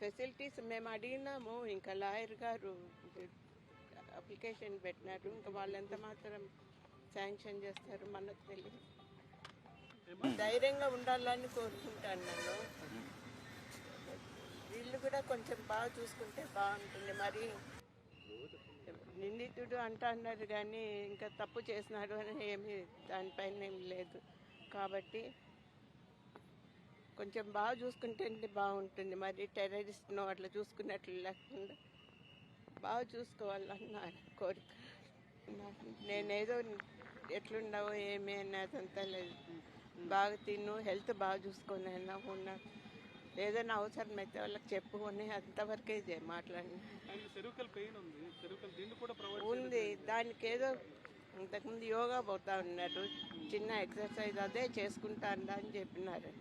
Facilities మేము అడిగినాము, ఇంకా lawyer గారు అప్లికేషన్ పెట్టినారు. ఇంకా వాళ్ళు ఎంత మాత్రం శాంక్షన్ చేస్తారు మనకు తెలియదు. ధైర్యంగా ఉండాలని కోరుకుంటాను నేను. వీళ్ళు కూడా కొంచెం బాగా చూసుకుంటే బాగుంటుంది. మరి నిందితుడు అంటున్నారు కానీ ఇంకా తప్పు చేసినాడు అని ఏమి దానిపైన ఏమి లేదు. కాబట్టి కొంచెం బాగా చూసుకుంటే బాగుంటుంది. మరి టెర్రరిస్ట్ను అట్లా చూసుకున్నట్లు లేకుండా బాగా చూసుకోవాలన్న కోరిక. నేనేదో ఎట్లున్నావో ఏమి అన్నదంతా లేదు. బాగా తిను, హెల్త్ బాగా చూసుకొని ఉన్నా, ఏదైనా అవసరం అయితే వాళ్ళకి చెప్పుకొని అంతవరకే మాట్లాడిన ఉంది. దానికి ఏదో ఇంతకుముందు యోగా పోతా ఉన్నారు, చిన్న ఎక్సర్సైజ్ అదే చేసుకుంటా అని చెప్పినారు.